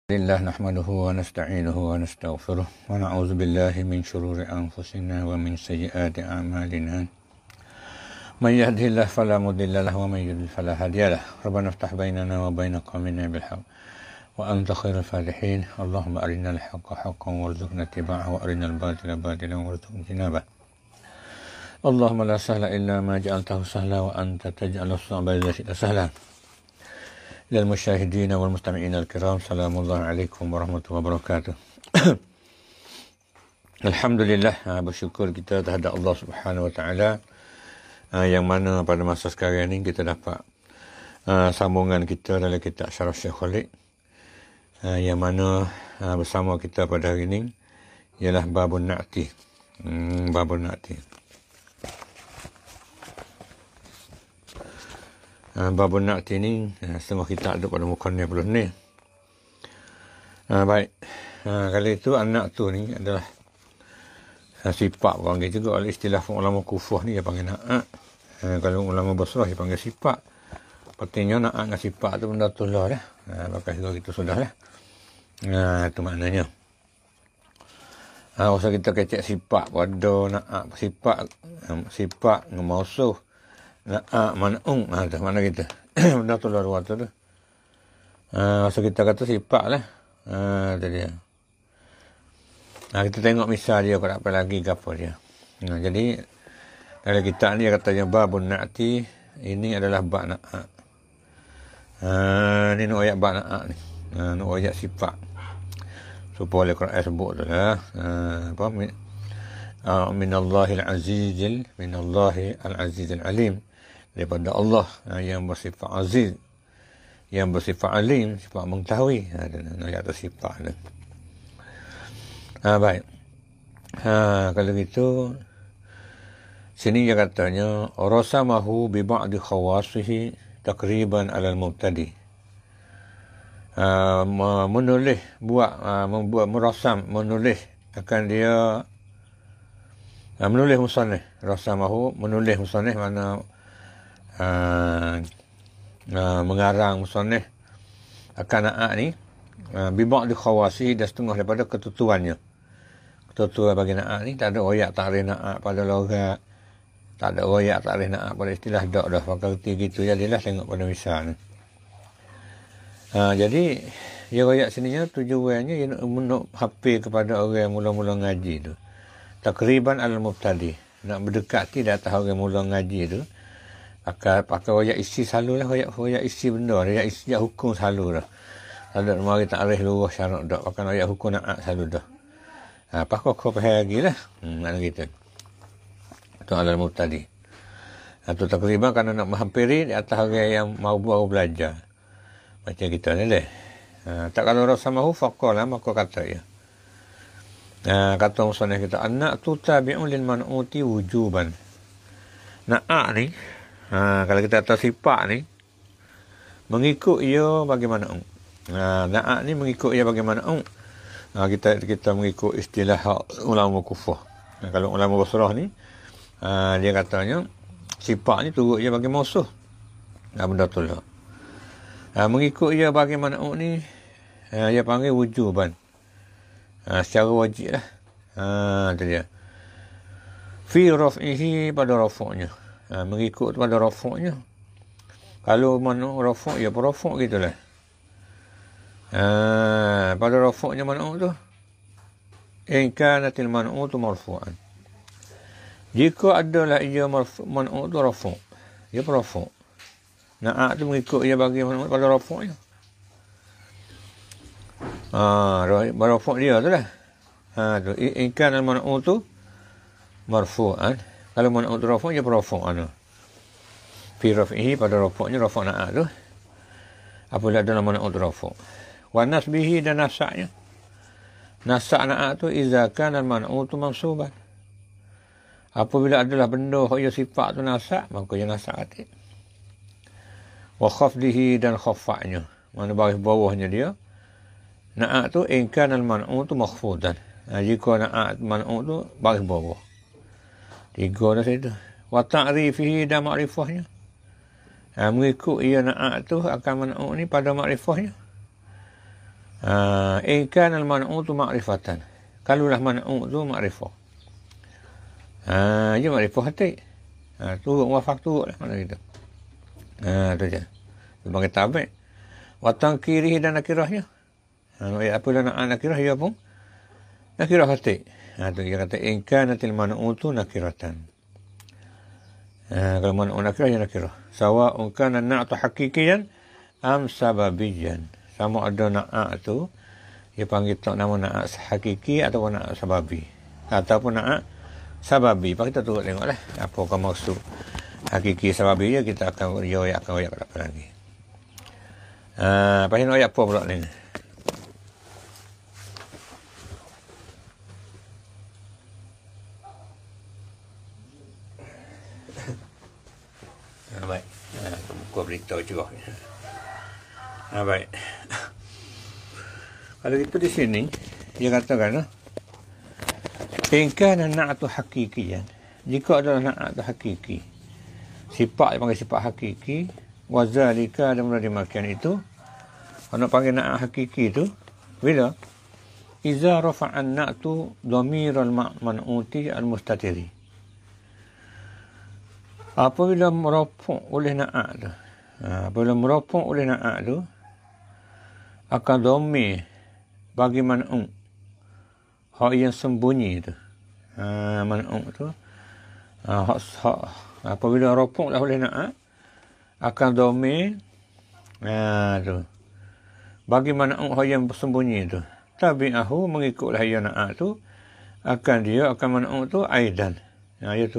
لله نحمده ونستعينه ونستغفره ونعوذ بالله من شرور أنفسنا ومن سيئات أعمالنا من يهده الله فلا مضل له ومن يضلل فلا هادي له ربنا افتح بيننا وبين قومنا بالحق وأنت خير الفاتحين اللهم أرنا الحق حقا وارزقنا اتباعه وأرنا الباطل باطلا وارزقنا اجتنابه اللهم لا سهل إلا ما جعلته سهلا وأنت تجعل الصعب إذا شئت سهلا. للمشاهدين والمستمعين الكرام سلام الله عليكم ورحمة الله وبركاته. Alhamdulillah, bersyukur kita terhadap Allah Subhanahu Wa Taala yang mana pada masa sekarang ini kita dapat sambungan kita dalam kitab Syarah Syekh Khalid yang mana bersama kita pada hari ini ialah Babun Na'ti. Babun Na'ti. Babun Na'ti ni setengah kita ada pada muka ni belum ni. Baik. Kali itu anak tu ni adalah sifat panggil juga oleh istilah ulama kufah ni dia panggil na'at. Kalau ulama Basrah dia panggil sifat. Artinya na'at dengan sifat tu benda tu lah dah. Maka kita sudah lah. Itu maknanya. Usah kita kecek sifat pada na'at sifat dengan mausuh. Man'ung, tu mana kita. Benda tu luar tu tu. So kita kata sifat lah. Tu dia. Kita tengok misal dia, kalau apa lagi ke apa dia. Jadi, dalam kitab ni dia katanya Babun Na'ti, ini adalah bab na'at. Ni nak ayat bab na'at ni. Nak ayat sifat. Supaya oleh Quran sebut tu lah. Minallahil azizil, minallahi al-azizil alim. Daripada Allah yang bersifat aziz, yang bersifat alim, sifat mengetahui. Ayat tu sifat tu. Baik. Kalau gitu, sini dia katanya, rasamahu bi ba'di khawasihi takriban alal mubtadi. Menulis, membuat merasam, menulis akan dia menulis musannif. Rasamahu, menulis musannif mana mengarang musannif akan na'at ni bibak di khawasi dan setengah daripada ketentuannya. Ketentuan bagi na'at ni tak ada royak takrif na'at pada logat, tak ada royak takrif na'at pada istilah dak dah pakai reti gitu. Jadilah tengok pada misal ni. Jadi dia royak sininya tujuannya ia nak hafil kepada orang yang mula-mula ngaji tu. Takriban al-mubtadi, nak berdekati di atas orang mula ngaji tu. Pakai royak isi selalu lah, royak isi benda, royak isi hukum selalu dah. Tak ada mari takrif luruh syarat dak, pakai royak hukum na'at selalu dah. Pakai kau faham lagi lah. Mana gitu. Itu alal mubtadi. Itu takriban kerana nak menghampiri di atas orang yang mau baru belajar. Macam kita ni lah. Tak kalau rasamahu faqala, maka kata ya. Kata musannif kita, anak tu tabi'un lil man'uti wujuban. Na'at ni, kalau kita atas sifat ni, mengikut ia bagaimana na'at ni mengikut ia bagaimana kita mengikut istilah ulama kufah. Kalau ulama Basrah ni, dia katanya, sifat ni turut ia bagi mausuh. Benda tu lah. Mengikut ia bagaimana ni, dia panggil wujuban. Secara wajib lah. Itu dia. Fi raf'ihi pada rafa'nya. Mengikut pada rafa'nya. Kalau mana rafa' ya rafa' gitulah. Pada rafa'nya mana tu? In kanatil man'u tu marfu'an. Jika adalah ia man'u tu rafa'. Ia rafa'. Na'at tu mengikut ia bagi man'u pada rafa'nya. Rafa' dia tu lah. Tu in kanal man'u tu marfu'an. Kalau man'u tu rafa' dia rafa'. Fi raf'ihi pada rafa'nya rafa' na'at tu. Apabila dalam man'u tu rafa'. Wa nasbihi dan nasaknya. Nasak na'at tu iza kana al-man'u tu mansuban. Apabila adalah benda yang sifat tu nasak, maka dia nasak hati. Wa khafdihi dan khafa'nya. Mana baris bawahnya dia. Na'at tu in kana al-man'u tu makhfudan. Jika na'at man'u tu baris bawah. 3 dah situ. Wa ta'rifihi dan ma'rifahnya. Mengikut ia na'at tu akan man'u ni pada ma'rifahnya. In kana al-man'utu ma'rifatan. Kalulah man'ut tu ma'rifah. Dia ma'rifah hati. Turut wafak turut lah mana gitu. Tu je. Dia panggil tabi'. Watang kiri dan nakirahnya. Apabila nak nakirah, dia pun nakirah hati. Tu dia kata, in kanatil man'utu nakiratan. Kalau man'ut nakirah, dia nakirah. Sawa'un kana na'atu hakikiyan am sababiyan. Sama ada na'a tu, dia panggil tak nama na'a hakiki ataupun na'a sababi. Ataupun na'a sababi. Kita turut tengoklah apakah maksud hakiki sababi dia, kita akan riwayat ke depan lagi. Lepas ni ayat apa pula ni? Baik. Buku beritahu juga. Baik. Kalau itu di sini dia katakan, in kana na'tu hakikiyan. Jika adalah na'tu hakiki, sifat dia panggil sifat hakiki, wa zalika dan mula dimakan itu, nak panggil na'at hakiki itu bila iza rafa'an na'tu dhamiral man'uti al-mustatiri. Apabila merapuk oleh na'at tu, apabila merapuk oleh na'at tu, akan dhamir bagi man'ut hak yang sembunyi tu. Man'ut tu apabila rapuk dah oleh na'at akan dhamir tu bagi man'ut hak yang sembunyi tu. Tabi'ahu mengikutlah yang na'at tu, akan man'ut tu aidan. Dia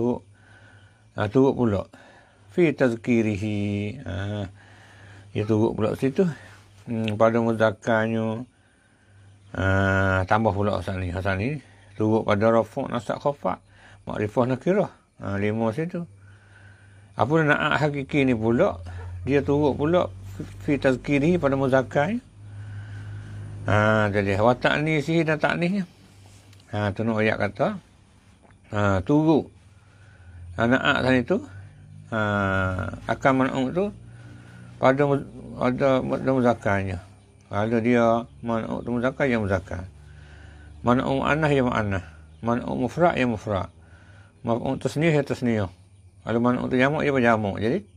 turut pula fi tazkirihi. Dia turut pula situ pada muzakkarnya. Tambah pula asal ni turut pada rafu' nasab khafat makrifah nakirah. 5 situ. Apa na'at hakiki ni pula dia turut pula fi tazkirihi pada muzakkar. Jadi wa ta'nisihi dan ta'nisnya. Tu nak ayat kata turut na'at tadi tu akan man'ut tu pada muzakkarnya. Kalau dia man'ut tu muzakkar, ya muzakkar. Man'ut mu'annah, ya mu'annah. Man'ut mufrad, ya mufrad. Man'ut tasniyah, ya tasniyah. Kalau man'ut tu jamak, ya berjamak. Jadi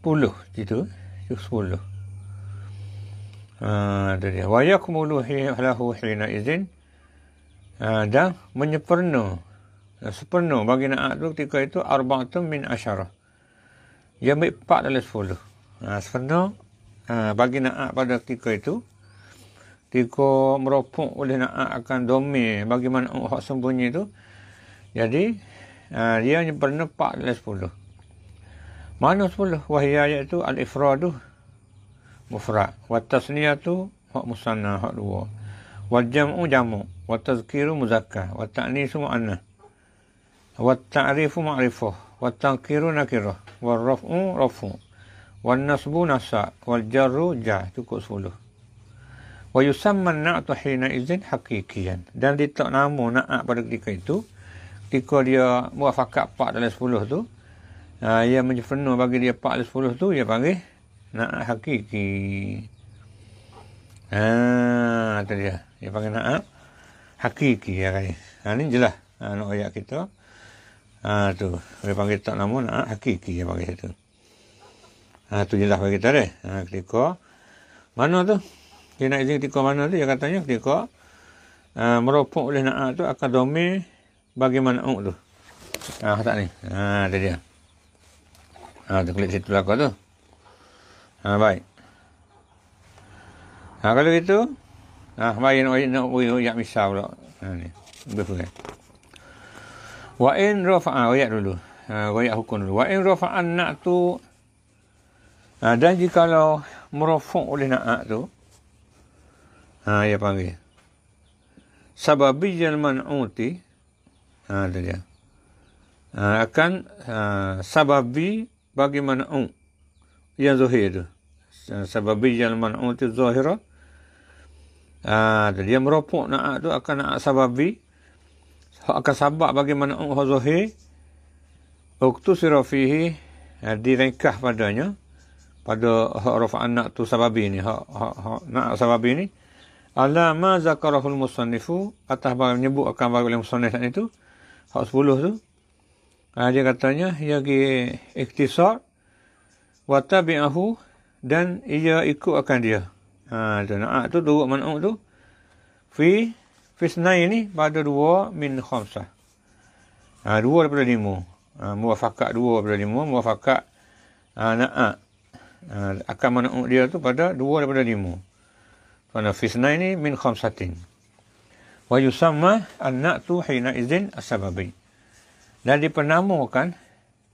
10 itu 10. Itu dia. Wa yakmulu lahu hina izin, dan sepenuh bagi na'at tu ketika itu arba'atun min asyarah. Dia ambil 4 dalam 10. Sepenuh bagi na'at pada ketika itu, ketika meropok oleh na'at akan dhamir bagi man'ut hak sembunyi itu, jadi dia menyempurna 4 dalam 10. Mana 10? Wahia iaitu al-ifradu mufrad, wa tasniyatu hak musanna hak 2, wal jam'u jamu', wa tazkiru muzakkar, wa ta'nisu mu'annah, wa ta'rifu ma'rifah, wa tankiru nakirah, wa raf'u rafu', wa nasbu nasa', wal jarru jar. Cukup 10. Wa yusamman na'tu hina izin hakikiyan. Dan ditak nama na'at pada ketika itu, ketika dia muafakat 4 dalam 10 tu, yang menyempurna bagi dia 4 dalam 10 tu, dia panggil na'at hakiki. Itu dia. Dia panggil na'at hakiki. Ini jelas. Nak ayat kita. Tu. Dia panggil tak nama na'at hakiki. Dia panggil itu. Tu jelas bagi kita deh. Ketika mana tu? Dia nak izin ketika mana tu? Dia katanya ketika meropok oleh na'at tu akan dhamir bagi man'ut tu. Tak ni. Itu dia. Tu klik situ belakang tu. Baik. Kalau gitu, mari nak ayat misal pula. Ni. Betul. Wa in rafa'a, ayat dulu. Ayat hukum dulu. Wa in rafa'an na'tu, dan jikalau merafuk oleh na'at tu, dia panggil sababiyyal man'uti, itu dia. Akan sababi bagi man'ut yang zahir tu. Sababiyyal man'uti zahirah. Dia merapuk na'at tu akan na'at sababi, akan sabab bagi man'ut hak zahir, uktusira fihi, direngkah padanya, pada hak rafa'an na'tu sababi ni, hak na'at sababi ni Ala ma zakarahul musannifu, atas barang menyebut akan barang oleh musannif itu, hak 10 tu. Dia katanya, ia gi ikhtisar, wa tabi'ahu, dan ia ikut akan dia. Tu na'at tu, turut man'uk tu, fi snai ni, pada 2 min khamsah. 2 daripada 5. Muwafakat 2 daripada 5, muwafakat na'at. Akan man'uk dia tu pada 2 daripada 5. Kerana fi snai ni min khamsatin. Wa yusamma an-na'tu hina izin as-sababi. Dan dipenamakan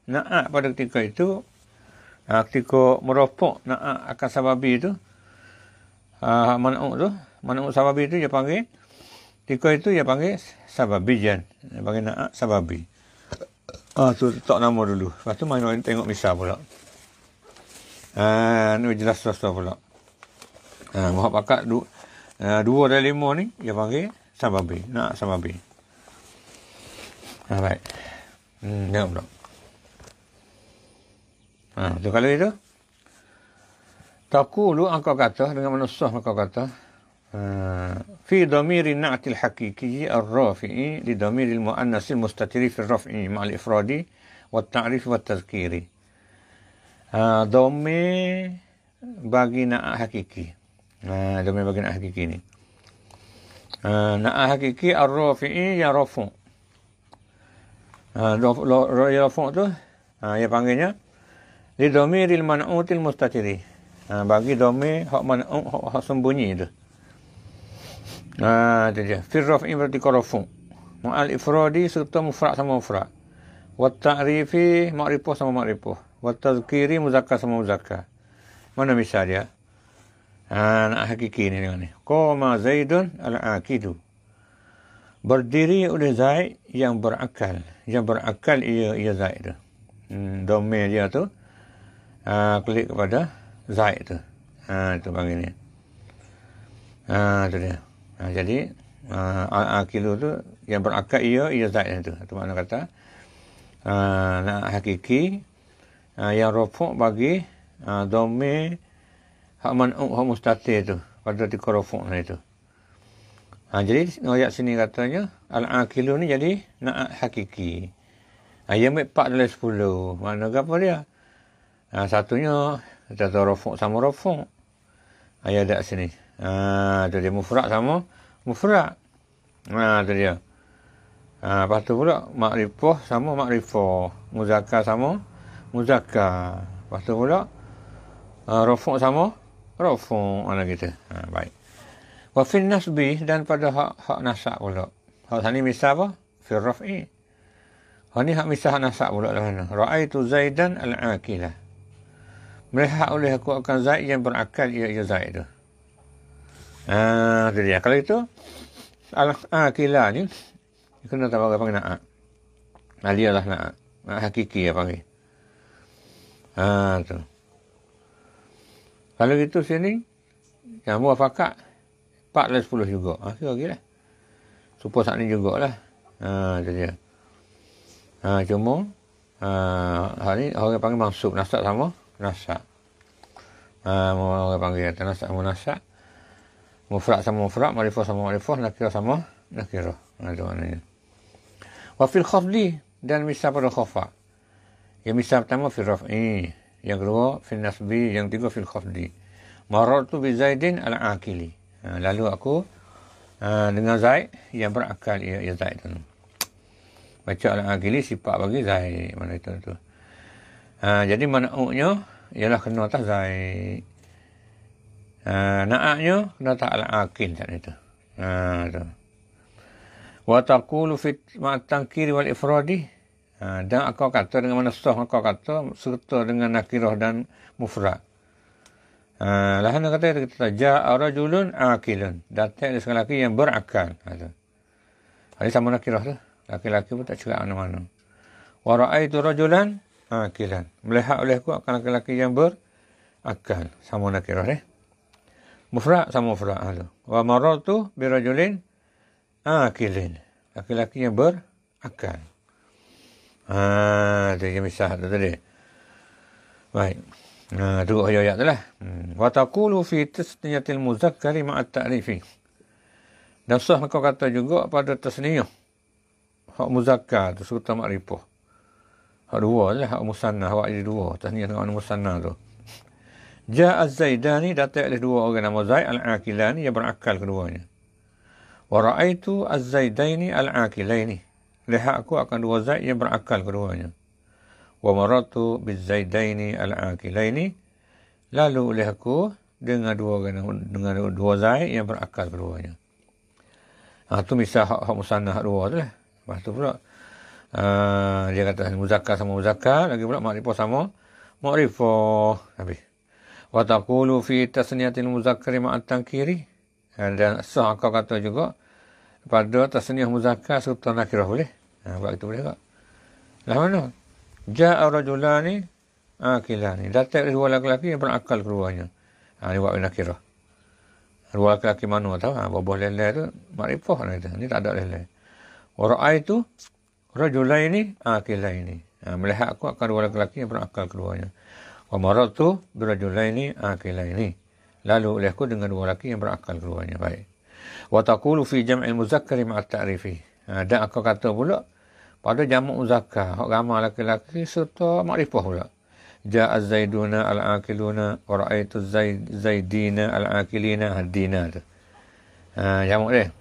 na'at pada ketika itu, ketika merofok na'at akan sababi itu, man'uk sababi itu dia panggil, ketika itu dia panggil sababijan. Dia panggil na'at sababi. Tu letak nama dulu. Lepas tu main orang tengok misal pula. Ni jelas pula. Muhafakat 2 dari 5 ni dia panggil sababi, na'at sababi. Baik. Tengok pula. Tu kalau itu. Taqulu, engkau kata, dengan manusia engkau kata, fi dhamiri na'til hakiki ar-rafi'i li dhamiri al-mu'annasil mustatiri fi ar-raf'i ma'al ifradi wa ta'rif wa tazkiri. Dhamir bagi na'at hakiki. Dhamir bagi na'at hakiki ni. Na'at hakiki ar-rafi'i yang rafu'. Rafu' tu, dia panggilnya li dhamiril man'util mustatiri. Bagi dhamir hak man'ut, hak sembunyi tu. Itu dia. Fi raf'i berarti rafu'. Ma'al ifradi serta mufrad sama mufrad. Wa ta'rifi ma'rifah sama ma'rifah. Wa tazkiri muzakkar sama muzakkar. Mana misal dia? Nak hakiki ni dengan ni. Qama Zaidun al-aqidu. Berdiri oleh Zaid yang berakal. Yang berakal ia Zaid tu. Dhamir dia tu klik kepada Zaid tu. Itu panggil ni. Itu dia. Jadi al-aqilu tu yang berakal ia Zaid tu. Itu makna kata nak hakiki yang rafu' bagi dhamir hak man'uk hak mustatir tu pada ketika rafu' itu. Jadi ayat sini katanya al-aqilu ni jadi na'at hakiki. Yang ambil 4 dari 10. Mana apa dia? Satunya kata rafu' sama rafu'. Ayat ada sini. Tu dia mufrad sama mufrad. Tu dia. Lepas tu pula makrifah sama makrifah. Muzakkar sama muzakkar. Lepas tu pula rafu' sama rafu'. Mana kita. Baik. Wa fil nasbi, dan pada hak nasab pula. Hak ni misal apa? Fil raf'i. Hak ni hak misal hak nasab pula lah mana. Ra'aitu Zaidan al-aqilah. Melihat oleh aku akan Zaid yang berakal ia Zaid tu. Itu dia. Kalau itu al-aqilah ni kena tahu apa panggil na'at. Dia lah na'at. Na'at hakiki ya panggil. Tu. Kalau itu sini yang muafakat 4 dari 10 juga. Kira lagi lah. Supaya saat ni jugalah. Itu dia. Cuma hari ni orang panggil mansub. Nasab sama nasab. Orang panggil kata nasab sama nasab. Mufrad sama mufrad. Marifah sama marifah. Nakirah sama nakirah. Itu maknanya. Wafil khafdi, dan misal pada khafa. Yang misal pertama fil raf'i. Yang kedua fil nasbi. Yang tiga fil khafdi. Marartu bi Zaidin al-aqili. Lalu aku dengan Zaid yang berakal ia Zaid tu. Baca al-aqili sifat bagi Zaid. Mana itu tu. Jadi man'uknya ialah kena atas Zaid. Na'aknya kena atas al-aqil saat itu. Tu. Wa taqulu fi ma'at-tankiri wal ifradi. Dan aku kata dengan mana sah aku kata serta dengan nakirah dan mufrad. Lahana kata kita ja'a rajulun aqilun. Datang ada seorang lelaki yang berakal. Ini sama nakirah tu. Laki-laki pun tak cerak mana-mana. Wa ra'aitu rajulan aqilan. Melihat oleh aku akan laki-laki yang berakal. Sama nakirah ni. Mufrad sama mufrad. Wa marartu bi rajulin aqilin. Laki-laki yang berakal. Itu yang misal tu tadi. Baik. Tu ayat tu lah. Wa taqulu fi tasniyatil muzakkari ma'at ta'rifi. Dan sah kau kata juga pada tasniyah. Hak muzakkar tu serta makrifah. Hak dua lah, hak musanna, hak jadi dua. Tasniyah dengan musanna tu. Ja'a az-zaidani, datang oleh dua orang nama Zaid al-akilani yang berakal keduanya. Wa ra'aitu az-zaidaini al-akilaini. Lihat aku akan dua Zaid yang berakal keduanya. Wa maratu biz-zaidaini al-akilaini. Lalu oleh aku dengan dua Zaid yang berakal keduanya. Tu misal hak musanna hak dua tu lah. Lepas tu pula dia kata muzakkar sama muzakkar, lagi pula makrifah sama makrifah. Habis. Wa taqulu fi tasniyatil muzakkari ma'at tankiri. Dan sah kau kata juga pada tasniyah muzakkar serta nakirah boleh. Buat itu boleh tak? Lah mana? Ja'a rajulani akilani. Datang dua lelaki yang berakal keduanya. Ni buat nakirah. Dua lelaki mana tahu? Buah lelai tu makrifah lah itu. Ni tak ada lelai. Wa ra'aitu rajulaini akilaini. Melihat aku akan dua lelaki yang berakal keduanya. Wa maratu birajulaini akilaini. Lalu oleh aku dengan dua lelaki yang berakal keduanya. Baik. Wa taqulu fi jam'il muzakkari ma'at ta'rifi. Dan aku kata pula pada jamak muzakkar, hak ramai lelaki serta makrifah pula. Ja'a az-zaiduna al-akiluna wa ra'aitu az-zaidina al-akilina hadina tu. Jamak dia.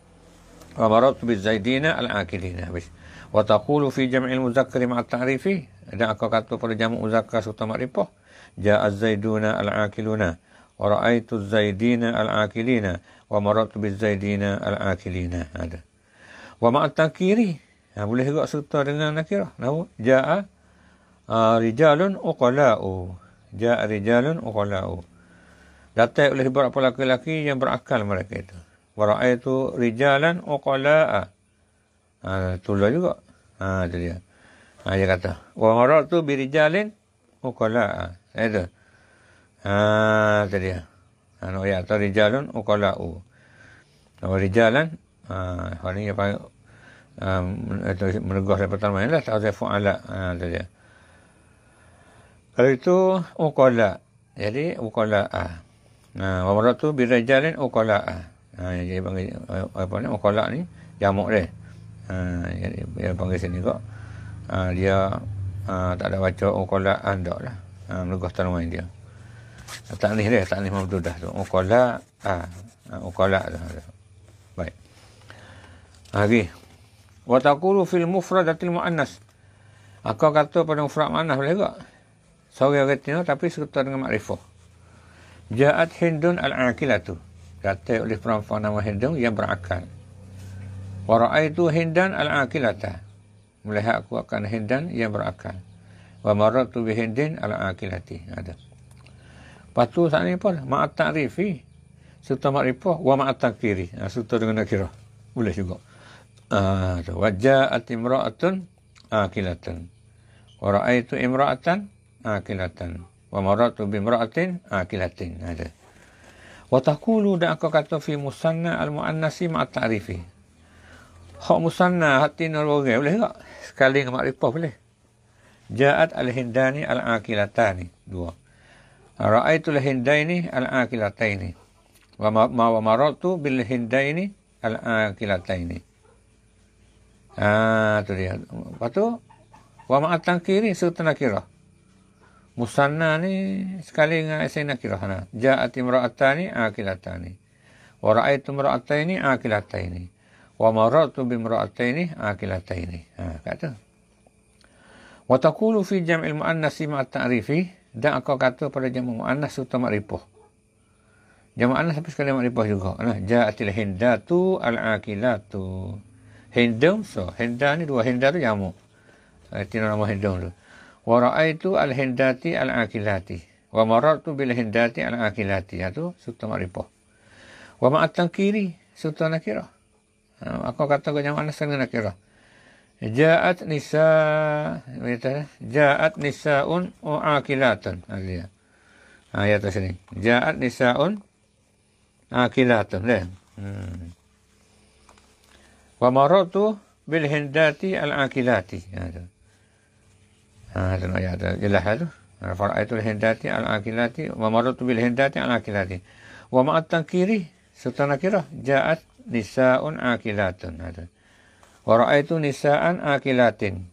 Wa maratu biz-zaidina al-akilina. Habis. Wa taqulu fi jam'il muzakkari ma'at ta'rifi. Dan aku kata pada jamak muzakkar serta makrifah. Ja'a az-zaiduna al-akiluna wa ra'aitu az-zaidina al-akilina wa maratu biz-zaidina al-akilina. Ada. Wa ma'at tankiri. Boleh juga serta dengan nakirah. Nama ja'a rijalun uqala'u. Ja'a rijalun uqala'u. Datang oleh beberapa lelaki yang berakal mereka itu. Wa ra'aitu rijalan uqala'a. Itulah juga. Itu dia. Dia kata. Wa maratu birijalin uqala'a. Itu. Itu dia. Ya, atau rijalun uqala'u. Rijalan. Ini apa? Menegah dari pertama ini lah. Tak ada fu'ala. Itu dia. Kalau itu uqala. Jadi uqala'a. Wa maratu birijalin uqala'a. Jadi panggil apa ni? Uqala' ni jamak dia. Jadi dia panggil sini kok. Dia tak ada baca uqala'an tak lah. Menegah tanwain dia. Tak ni dia, tak ni mamdudah tu. Uqala'. Uqala' tu. Baik. Lagi. Wa taqulu fil mufradatil muannas. Aku kata pada mufrad muannas boleh tak? Seorang retina tapi serta dengan makrifah. Ja'at Hindun al-akilatu. Datang oleh perempuan nama Hindun yang berakal. Wa ra'aitu Hindan al-akilata. Melihat aku akan Hindan yang berakal. Wa maratu bi Hindin al-akilati. Ada. Lepas tu saat ni pun ma'at ta'rifi serta makrifah wa ma'at tankiri. Serta dengan nakirah. Boleh juga. Wa ja'at imra'atun akilatan. Wa ra'aitu imra'atan akilatan. Wa maratu bi imra'atin akilatin. Ada. Wa taqulu dan aku kata fi musanna al-muannasi ma'at ta'rifi. Hak musanna hati nurwagai boleh tak? Sekali dengan makrifah boleh. Ja'at al-hindani al-akilatani. Dua. Ra'aitu al-hindaini al-akilataini. Wa maratu bil-hindaini al-akilataini. Itu dia. Lepas tu wa ma'at tankiri serta nakirah. Musanna ni sekali dengan isim nakirah. Ja'at imra'atani akilatani. Wa ra'aitu imra'ataini akilataini. Wa maratu bi imra'ataini akilataini. Kata. Wa taqulu fi jam'il muannasi ma'at ta'rifi. Dan aku kata pada jamak muannas serta makrifah. Jamak muannas tapi sekali makrifah juga. Ja'atil hindatu al-akilatu. Hindum, so hinda ni dua, hinda tu jamak. Tina nama hindum tu. Wa ra'aitu al-hindati al-akilati. Wa marartu bil hindati al-akilati. Itu serta makrifah. Wa ma'at tankiri serta nakirah. Aku kata ke jamak anas dengan nakirah. Ja'at nisa'un akilatan. Dia. Ayat sini. Ja'at nisa'un akilatan. Dia. Wa maratu bil hindati al-akilati. Itu ayat jelas tu. Fara'aitu al-hindati al-akilati wa maratu bil hindati al-akilati. Wa ma'at tankiri serta nakirah. Ja'at nisa'un akilatun. Wa ra'aitu nisa'an akilatin.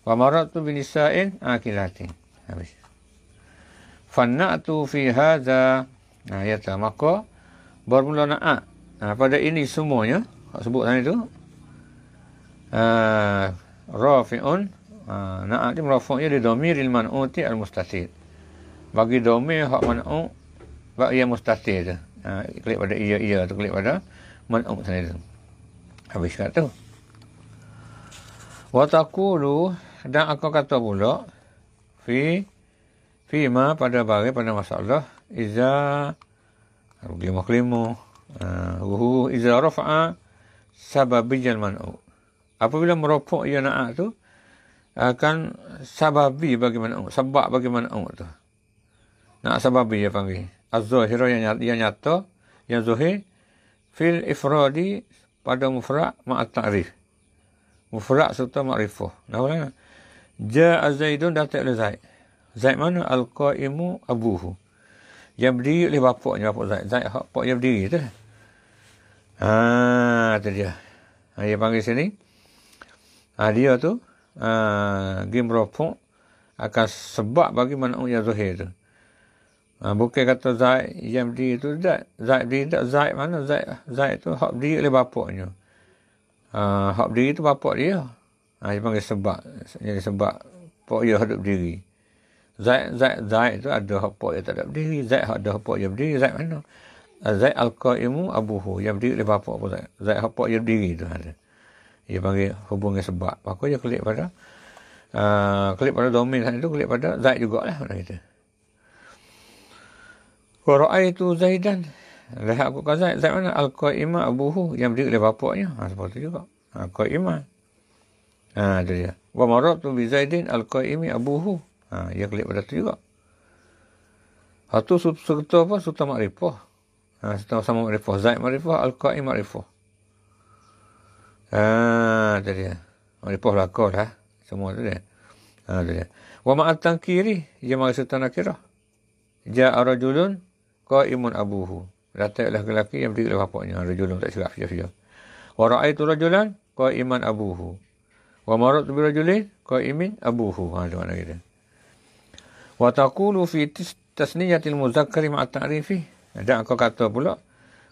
Wa marartu bi nisa'in akilatin. Habis. Fanna'tu fi hadza. Ya tak, maka bermula na'a. Pada ini semuanya, sebut tadi tu. Rafi'un. Na'a ni merafu'nya di dhamiril man'uti al-mustatir. Bagi dhamir hak man'u, bagi yang mustatir tu. Klik pada ia tu, klik pada man'u tadi tu. Habis kat tu. Wa taqulu, dan aku kata pula fi ma pada bagi pada masalah iza kelima iza rafa'a sababiyal man'u. Apabila merofok ia na'a tu akan sababi bagi man'u, sebab bagi man'u tu. Na'a sababi dia panggil. Az-zahira yang nyata, yang zahir fil ifradi pada mufrad ma'at ta'rif. Mufrad serta ma'rifah. Nah, ja'a Zaidun, datang oleh Zaid. Zaid mana? Al-qa'imu abuhu. Yang berdiri oleh bapaknya, bapak Zaid. Zaid bapak yang berdiri tu. Itu dia. Dia panggil sini. Dia tu game rofok akan sebab bagi man'u yang zahir tu. Bukan kata Zaid yang berdiri tu Zaid. Zaid berdiri tak? Zaid mana? Zaid tu hak berdiri oleh bapaknya. Hak berdiri tu bapak dia. Dia panggil sebab. Jadi sebab pak dia hidup berdiri. Zaid tu ada hak pak dia tak ada berdiri. Zaid hak ada hak pak dia berdiri. Zaid mana? Zaid al-qa'imu abuhu. Yang berdiri oleh bapak pun Zaid. Zaid hak pak dia berdiri tu ada. Dia panggil hubungan sebab. Maka dia klik pada domain sana tu, klik pada Zaid jugalah. Kita. Wa ra'aitu Zaidan. Lihat aku kata Zaid mana? Al-qa'ima abuhu. Yang berdiri oleh bapaknya. Seperti juga. Qa'ima. Itu dia. Wa marartu bi Zaidin al-qa'imi abuhu. Dia klik pada tu juga. Itu serta apa? Serta makrifah. Serta sama makrifah. Zaid makrifah, al-qa'im makrifah. Itu dia. Makrifah belakang lah. Semua tu dia. Itu dia. Wa ma'at tankiri. Dia maksud tanakirah. Ja'a rajulun qa'imun abuhu. Datang lelaki yang berdiri oleh bapaknya. Rajulun tak silap siap-siap. Wa ra'aitu rajulan qa'iman abuhu. Wa marartu bi rajulin qa'imin abuhu. Itu makna kita. Wa taqulu fi tasniyatil muzakkari ma'a ta'rifi. Dan kau kata pula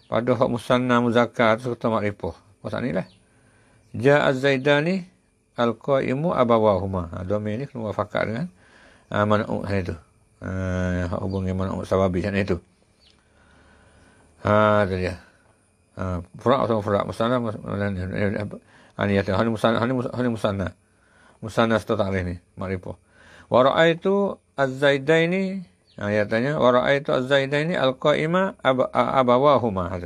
pada hak musanna muzakkar serta makrifah. Pasal ni lah. Ja'a Zaidani al-qa'imu abawahuma. Domain ni kena muafakat dengan man'u itu. Hubungan man'u sababi sana itu. Itu dia. Furak sama furak. Musanna hani musanna. Musanna serta ta'rif ni. Makrifah. Wa ra'aitu az-Zaidaini. Dia tanya. Wa ra'aitu az-Zaidaini al-qa'ima abawahuma.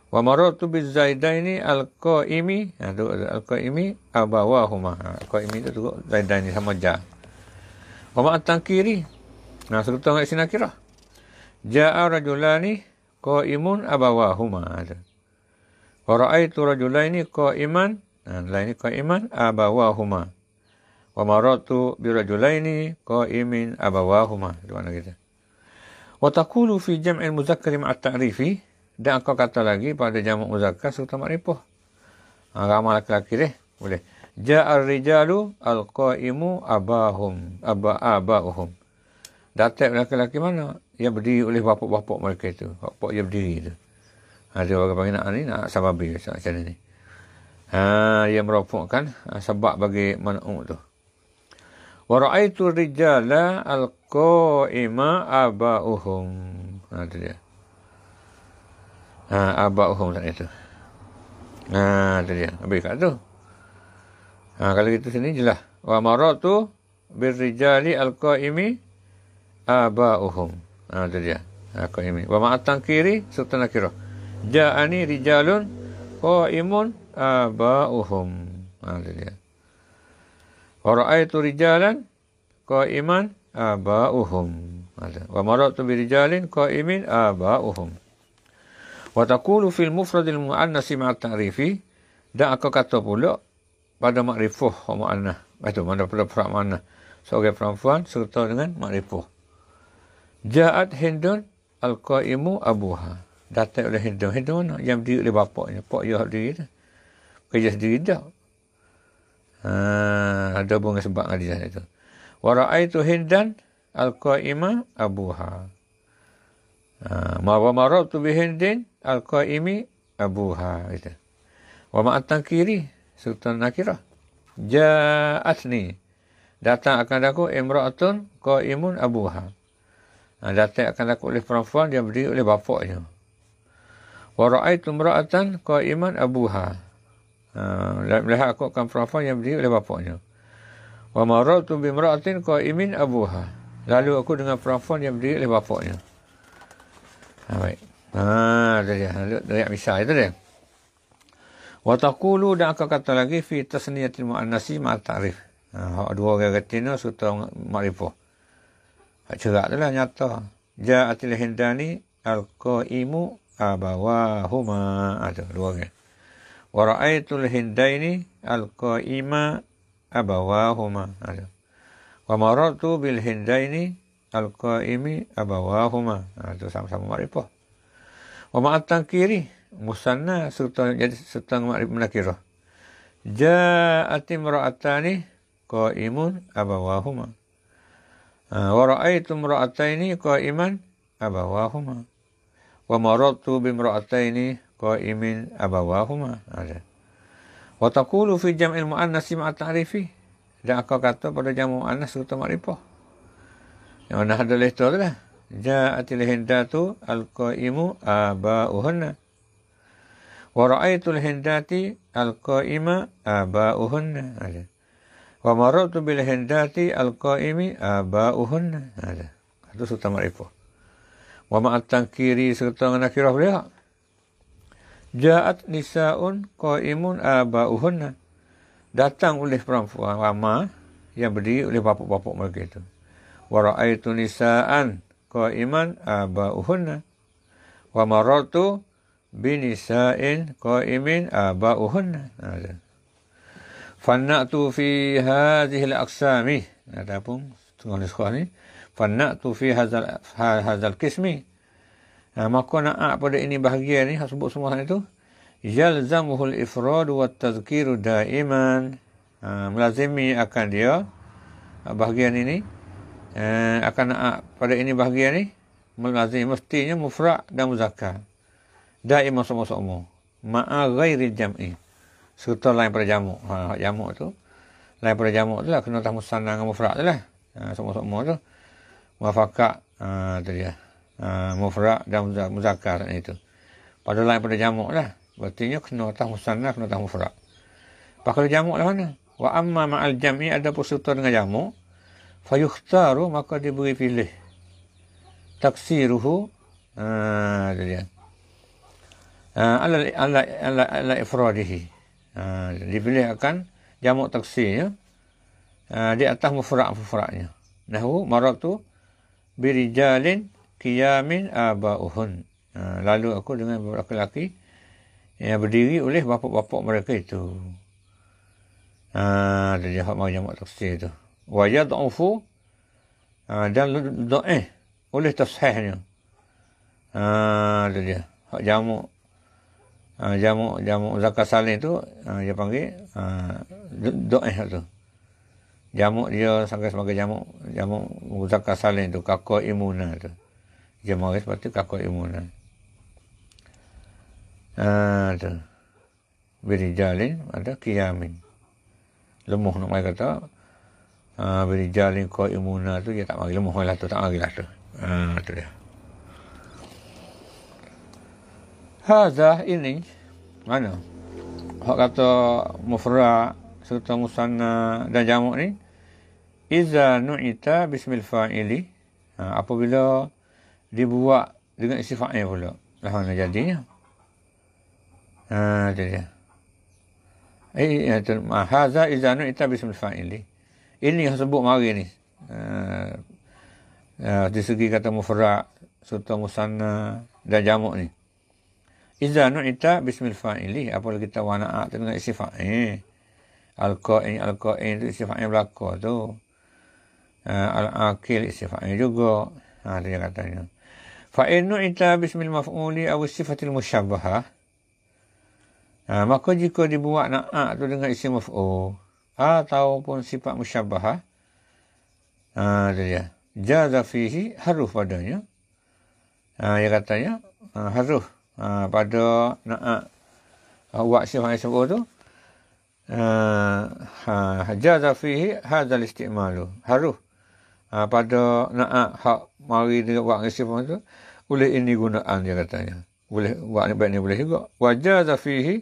Wa marartu biz-Zaidaini al-qa'imi. Al-qa'imi abawahuma. Al-qa'imi itu juga Zaidaini sama ja. Wa ma'at tankiri. Serta dengan sinakirah. Ja'a rajulani qa'imun abawahuma. Wa ra'aitu rajulaini qa'iman. Lain qa'iman abawahuma. Wa marartu bi rajulaini qa'imin abawahuma. Itu makna kita. Wa taqulu fi jam'il muzakkari ma'at ta'rifi. Dan kau kata lagi pada jamak muzakkar serta makrifah. Ramah lelaki deh. Boleh. Ja'ar rijalu al-qa'imu aba'uhum. Datang lelaki mana? Yang berdiri oleh bapak-bapak mereka itu. Bapak yang berdiri itu. Dia orang panggil nak ni, nak sababi macam ni. Dia merofokkan sebab bagi man'u tu. Wa ra'aitu rijala al-qa'ima aba'uhum. Itu dia. Aba'uhum tak itu. Itu dia. Habis kat tu. Kalau itu sini jelas. Wa maratu birrijali al-qa'imi aba'uhum. Itu dia. Qa'imi. Wa ma'atan kiri serta nakirah. Ja'ani rijalun qa'imun aba'uhum. Itu dia. Wa ra'aitu rijalan qa'iman aba'uhum. Wa maratu birrijalin qa'imin aba'uhum. Wa taqulu fil mufradil mu'annasi ma'at ta'rifi. Dan aku kata pula pada makrifah mu'annah. Itu mana pada perak mu'annah. Seorang perempuan serta dengan makrifah. Ja'at Hindun al-qa'imu abuha. Datang oleh hidung. Hidung mana? Yang berdiri oleh bapaknya. Pak dia diri tu. Kerja sendiri dah. Ada bunga sebab dengan dia itu. Wa ra'aitu Hindan al-qa'ima abuha. Wa marartu bi Hindin al-qa'imi abuha. Itu. Wa ma'atan kiri. Sultan nakirah. Ja'atni. Datang akan aku imra'atun qa'imun abuha. Datang akan aku oleh perempuan yang berdiri oleh bapaknya. Wa ra'aitu imra'atan qa'iman abuha. Melihat aku akan perempuan yang berdiri oleh bapaknya. Wa marartu bi imra'atin qa'imin abuha. Lalu aku dengan perempuan yang berdiri oleh bapaknya. Baik. Itu dia. Lihat misal itu dia. Wa taqulu, dan akan kata lagi fi tasniyatil muannasi ma'a ta'rif. Dua orang retina serta makrifah. Cerak tu lah nyata. Ja'atil hindani al-qa'imu abawahuma. Ada dua orang. Wa ra'aitul hindaini al-qa'ima abawahuma. Ada. Wa marartu bil hindaini al-qa'imi abawahuma. Itu sama-sama makrifah. Wa ma'atan kiri musanna serta jadi serta menakirah. Ja'at imra'atani qa'imun abawahuma. Wa ra'aitu imra'ataini qa'iman abawahuma. Wa marartu bi imra'ataini qa'imin abawahuma. Ada. Wa taqulu fi jam'il muannats ma'a ta'rifi. Dan aku kata pada jamu muannas serta makrifah. Yang mana ada itu adalah ja'atil hindatu al-qa'imu aba'uhunna. Wa ra'aitul hindati al-qa'ima aba'uhunna. Ada. Wa marartu bil hindati al-qa'imi aba'uhunna. Ada. Itu serta makrifah. Wa ma'at tankiri serta nakirah beliau. Ja'at nisa'un qa'imun aba'uhunna. Datang oleh perempuan lama yang berdiri oleh bapak-bapak mereka itu. Wa ra'aitu nisa'an qa'iman aba'uhunna. Wa marartu binisa'in qa'imin aba'uhunna. Fanna'tu fi hadhihi al-aqsami. Adapun tulis ni. Fanna'tu fi hadzal qismi. Maka nak pada ini bahagian ni sebut semua itu yalzamuhul ifrad wa tadhkiru daiman. Melazimi akan dia bahagian ini akan pada ini bahagian ni melazim mestinya mufrad dan muzakkar. Daimah sama-sama ma'a ghairi jam'i. Serta lain pada jamu. Jamu tu lain pada jamu tu lah kena tak musanna dengan mufrad tu lah. Sama-sama tu muwafaqah tu dia. Mufrad dan muzakkar itu. Pada lain pada jamu lah. Berarti kena tak musanna kena tak mufrad. Pakai jamu lah mana? Wa amma ma'al jam'i ada serta dengan jamu. Fayukhtaru maka diberi pilih. Taksiruhu itu dia. Ala ifradihi. Dipilih akan jamu taksirnya di atas mufradnya. Nahu maratu birijalin qiyamin aba'uhun. Lalu aku dengan beberapa lelaki yang berdiri oleh bapak-bapak mereka itu. Dia hak mau jamak taksir itu. Wa yad'ufu dan dhaif oleh tashihnya. Dia hak jamak jamu zakat salin tu dia panggil dhaif tu. Jamu dia sebagai jamu zakat salin tu kakak imuna tu. Jamu seperti kakak imuna. Tu. Birijalin ada qiyamin. Lemah nak mai kata birijalin qaimuna tu dia tak mari lemah lah tu tak mari lah tu. Tu dia. Hadza ini mana? Hak kata mufrad serta musanna dan jamak ni iza nu'ita bismil fa'ili. Apabila dibuat dengan isi fa'il pula. Lah mana jadinya? Itu dia. Hadza iza nu'ita bismil fa'ili. Ini yang sebut mari ni. Di segi kata mufrad serta musanna dan jamak ni. Iza nu'ita bismil fa'ili. Apabila kita wana'a dengan isi fa'il. Al-qa'in itu isi fa'il belaka tu. Al-akil isi fa'il juga. Dia katanya. Fa in nu'ita bismil maf'uli aw sifatil musyabbahah, maka jika dibuat na'a tu dengan isim maf'ul ataupun sifat musyabbahah, tu dia, jaza fihi haruf padanya. Dia katanya haruf pada na'a buat sifat isim maf'ul tu, jaza fihi hadzal istimalu, haruf pada na'a hak mari dia buat isim maf'ul tu, boleh ini gunaan, dia katanya. Boleh buat ni baik ni boleh juga. Wajaza fihi,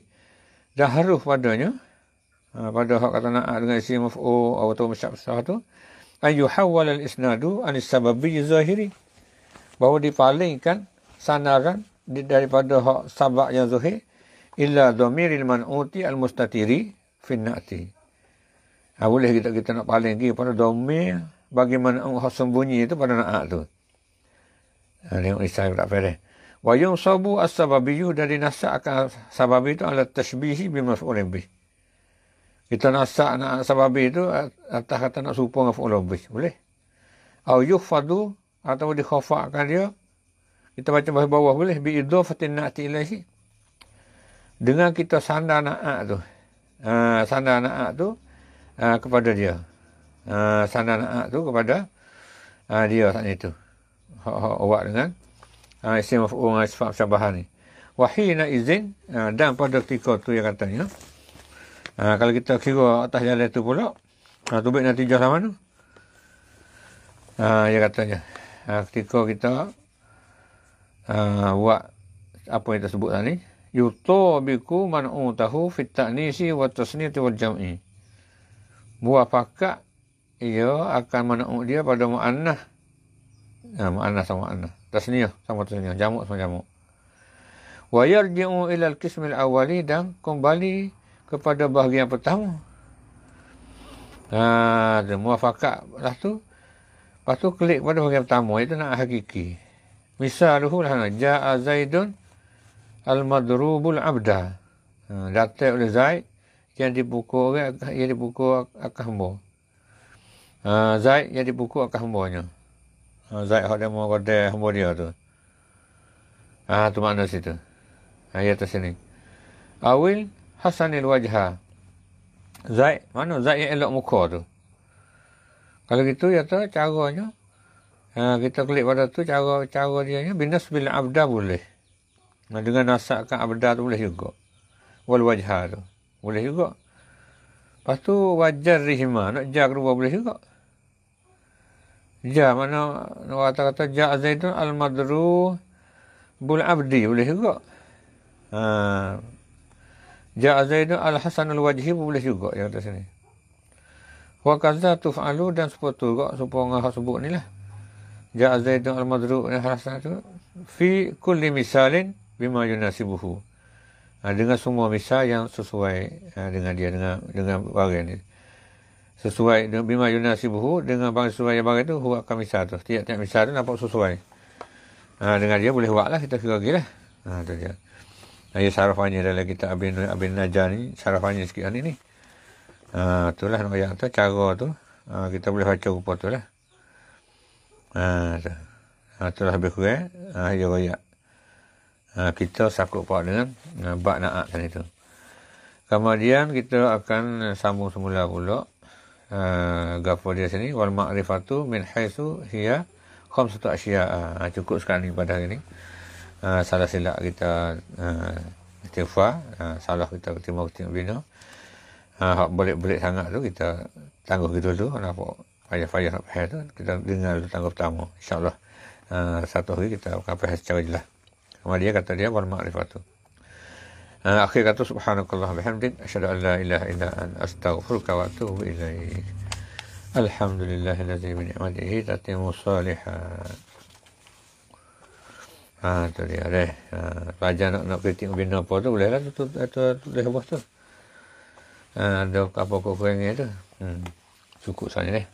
dah haruf padanya, pada hak kata na'a dengan isim maf'ul atau musyabbah tu, ayyuhawwal al-isnadu anis sababi zahiri, bahawa dipalingkan sandaran daripada hak sabab yang zahir illa dhamiril man'uti al-mustatiri fin na'ti. Boleh kita nak paling pergi pada dhamir bagaimana hak sembunyi itu pada na'a tu. Tengok isai tak fair. Wa yunsabu as-sababiyyu, dari nasak akan sababi itu ala tashbihi bi maf'ulin bih. Kita nasak nak sababi itu atas kata nak serupa dengan maf'ulun bih, boleh. Au yukhfadu, atau dikhafa'kan dia, kita baca bahasa bawah boleh, bi idhafatin na'ti ilaihi, dengan kita sandar na'a tu. Sandar na'a tu kepada dia. Sandar na'a tu kepada dia saat itu. Awak dengan isim maf'ul dengan sifat musyabbahah ni. Wa hina izin, dan pada ketika tu yang katanya, kalau kita kira atas jalan tu pula, tubik natijah sama tu. Dia katanya, ketika kita buat apa yang tersebut tadi, yutabiku man'utahu fit ta'nisi wa tasniti wal jam'i. Muwafaqat, ia akan man'ut dia pada mu'annah. Mu'annah sama mu'annah. Tasniyah sama tasniyah. Jamuk sama jamuk. Wa yarji'u ila al-qismil awwali, dan kembali kepada bahagian pertama. Muwafaqat. Lepas tu klik pada bahagian pertama. Itu nak hakiki. Misaluhu lah. Ja'a Zaidun al-madrubul abda. Datang oleh Zaid yang dipukul akan hamba. Zaid yang dipukul akan hambanya. Zaid yang mau kodai hamba dia tu. Tu makna situ. Ayat atas sini. Awil hasanil wajha. Zaid, mana Zaid yang elok muka tu. Kalau gitu ya tu caranya, kita klik pada tu cara dia binasbil abda boleh. Dengan nasakkan abda tu boleh juga. Wal wajha tu boleh juga. Lepas tu wajar rihma, nak jar kedua boleh juga. Ja, mana kata ja Zaidun al-madru bul abdi, boleh juga. Ja Zaidun al-hasanul wajhi, boleh juga yang atas sini. Wa kaza tuf'alu, dan seperti juga supaya hak sebut ni lah. Ja Zaidun al-madru al-hasan tu fi kulli misalin bima yunasibuhu. Dengan semua misal yang sesuai dengan dia, dengan barang ni. Sesuai dengan bima yunasibuhu, dengan barang sesuai yang barang tu, huwa akan misal tu. Tiap-tiap misal tu nampak sesuai. Dengan dia boleh buat lah, kita kira lagi lah. Tu dia. Ia sarafannya dalam kitab Abin Najjar ni, sarafannya sikit ni. Itulah ayat tu, cara tu. Kita boleh baca rupa tu lah. Itulah lebih kurang. Ayat kita sakut pak dengan bak na'at tadi tu. Kemudian kita akan sambung semula pula. Gafur dia sini, wal ma'rifatu min haitsu hiya khamsatu asya'. Cukup sekarang ni pada hari ni. Salah silap kita istighfar, salah kita timur bina. Boleh sangat tu kita tangguh gitu dulu. Nampak payah-payah nak faham tu, kita dengar dulu tangguh pertama. InsyaAllah satu hari kita akan faham secara jelas. Kemudian kata dia wal ma'rifatu. Akhir kata subhanakallah bihamdik asyhadu an la ilaha illa anta astaghfiruka wa atubu ilaik. Alhamdulillahillazi bi ni'matihi tatimmu shalihat. Tu dia deh. Pelajar nak kritik bina apa tu boleh lah tu boleh apa tu. Ada apa-apa kurangnya tu. Cukup saja deh.